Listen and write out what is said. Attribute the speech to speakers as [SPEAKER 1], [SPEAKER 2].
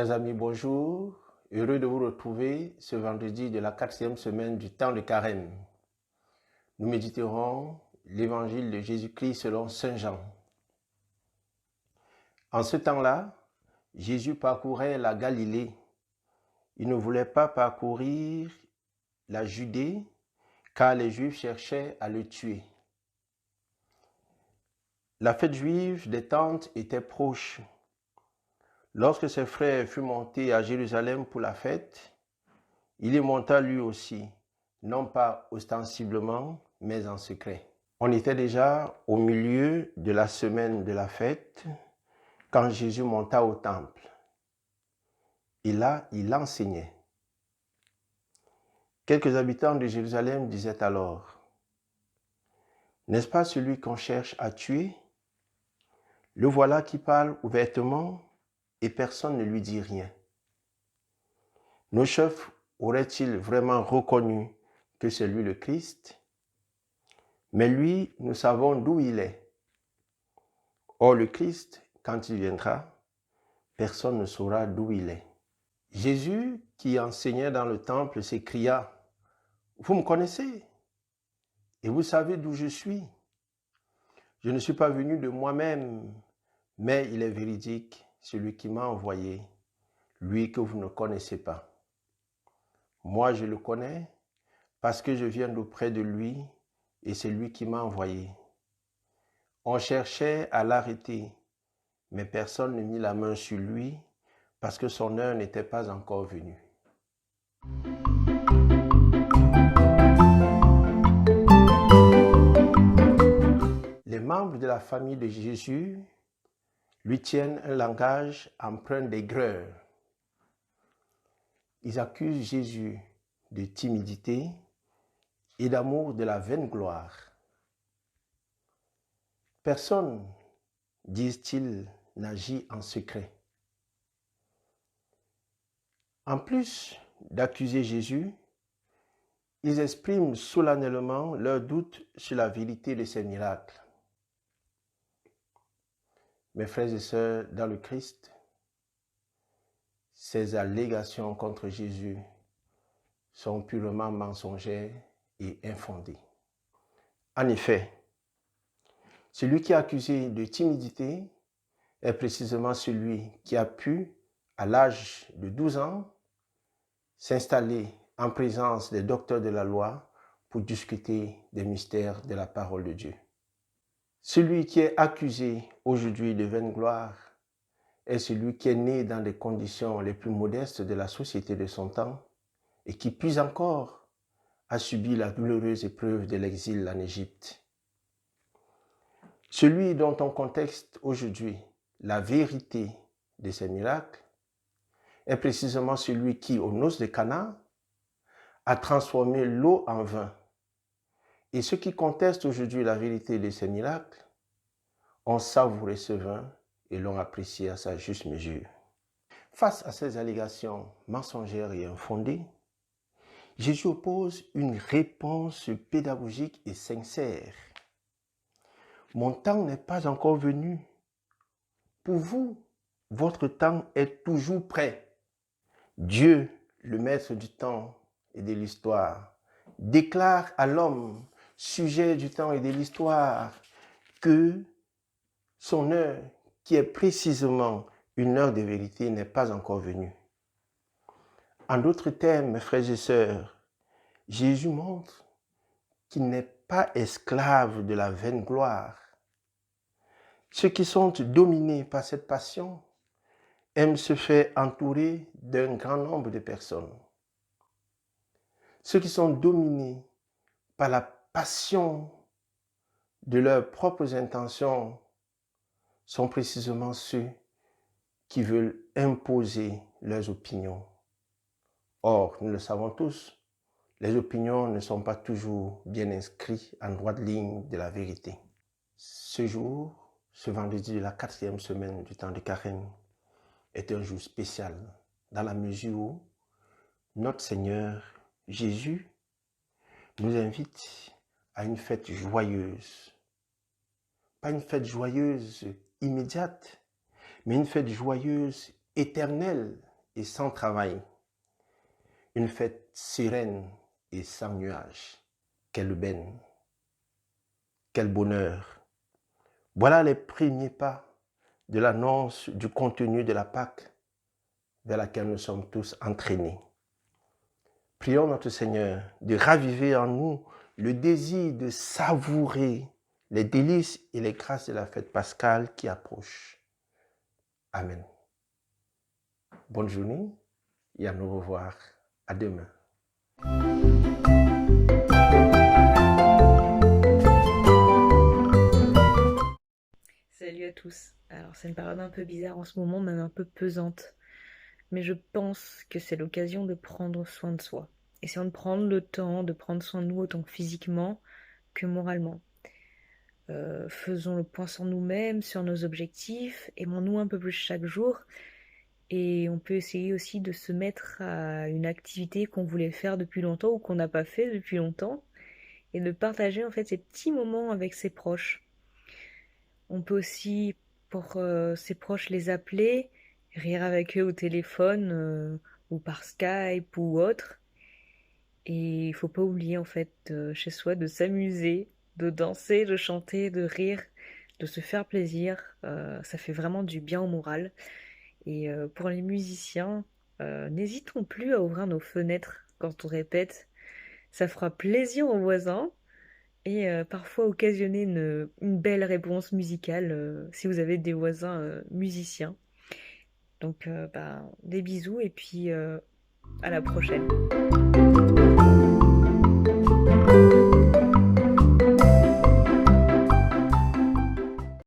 [SPEAKER 1] Chers amis, bonjour. Heureux de vous retrouver ce vendredi de la 4e semaine du temps de Carême. Nous méditerons l'évangile de Jésus-Christ selon Saint Jean. En ce temps-là, Jésus parcourait la Galilée. Il ne voulait pas parcourir la Judée, car les Juifs cherchaient à le tuer. La fête juive des Tentes était proche. Lorsque ses frères furent montés à Jérusalem pour la fête, il y monta lui aussi, non pas ostensiblement, mais en secret. On était déjà au milieu de la semaine de la fête quand Jésus monta au temple. Et là, il enseignait. Quelques habitants de Jérusalem disaient alors, « N'est-ce pas celui qu'on cherche à tuer? Le voilà qui parle ouvertement et personne ne lui dit rien. Nos chefs auraient-ils vraiment reconnu que c'est lui le Christ? Mais lui, nous savons d'où il est. Or, le Christ, quand il viendra, personne ne saura d'où il est. » Jésus, qui enseignait dans le temple, s'écria, « Vous me connaissez et vous savez d'où je suis. Je ne suis pas venu de moi-même, mais il est véridique, celui qui m'a envoyé, lui que vous ne connaissez pas. Moi, je le connais parce que je viens d'auprès de lui et c'est lui qui m'a envoyé. On cherchait à l'arrêter, mais personne ne mit la main sur lui parce que son heure n'était pas encore venue. Les membres de la famille de Jésus lui tiennent un langage empreint d'aigreur. Ils accusent Jésus de timidité et d'amour de la vaine gloire. Personne, disent-ils, n'agit en secret. En plus d'accuser Jésus, ils expriment solennellement leur doute sur la vérité de ses miracles. Mes frères et sœurs dans le Christ, ces allégations contre Jésus sont purement mensongères et infondées. En effet, celui qui est accusé de timidité est précisément celui qui a pu, à l'âge de 12 ans, s'installer en présence des docteurs de la loi pour discuter des mystères de la parole de Dieu. Celui qui est accusé aujourd'hui de vaine gloire est celui qui est né dans les conditions les plus modestes de la société de son temps et qui, plus encore, a subi la douloureuse épreuve de l'exil en Égypte. Celui dont on contexte aujourd'hui la vérité de ces miracles est précisément celui qui, aux noces de Cana, a transformé l'eau en vin. Et ceux qui contestent aujourd'hui la vérité de ces miracles ont savouré ce vin et l'ont apprécié à sa juste mesure. Face à ces allégations mensongères et infondées, Jésus oppose une réponse pédagogique et sincère. « Mon temps n'est pas encore venu. Pour vous, votre temps est toujours prêt. » Dieu, le maître du temps et de l'histoire, déclare à l'homme, sujet du temps et de l'histoire, que son heure, qui est précisément une heure de vérité, n'est pas encore venue. En d'autres termes, mes frères et sœurs, Jésus montre qu'il n'est pas esclave de la vaine gloire. Ceux qui sont dominés par cette passion aiment se faire entourer d'un grand nombre de personnes. Ceux qui sont dominés par la passion de leurs propres intentions sont précisément ceux qui veulent imposer leurs opinions. Or, nous le savons tous, les opinions ne sont pas toujours bien inscrites en droite ligne de la vérité. Ce jour, ce vendredi de la 4e semaine du temps de Carême, est un jour spécial dans la mesure où notre Seigneur Jésus nous invite à une fête joyeuse. Pas une fête joyeuse immédiate, mais une fête joyeuse éternelle et sans travail. Une fête sereine et sans nuages. Quelle aubaine, quel bonheur. Voilà les premiers pas de l'annonce du contenu de la Pâque vers laquelle nous sommes tous entraînés. Prions notre Seigneur de raviver en nous le désir de savourer les délices et les grâces de la fête pascale qui approche. Amen. Bonne journée et à nous revoir. À demain.
[SPEAKER 2] Salut à tous. Alors c'est une période un peu bizarre en ce moment, même un peu pesante. Mais je pense que c'est l'occasion de prendre soin de soi. Essayons de prendre le temps de prendre soin de nous autant physiquement que moralement. Faisons le point sur nous-mêmes, sur nos objectifs, aimons-nous un peu plus chaque jour. Et on peut essayer aussi de se mettre à une activité qu'on voulait faire depuis longtemps ou qu'on n'a pas fait depuis longtemps. Et de partager en fait ces petits moments avec ses proches. On peut aussi, pour ses proches, les appeler, rire avec eux au téléphone ou par Skype ou autre. Et il faut pas oublier en fait chez soi de s'amuser, de danser, de chanter, de rire, de se faire plaisir. Ça fait vraiment du bien au moral. Et pour les musiciens, n'hésitons plus à ouvrir nos fenêtres quand on répète. Ça fera plaisir aux voisins et parfois occasionner une belle réponse musicale si vous avez des voisins musiciens. Donc des bisous et puis à la prochaine.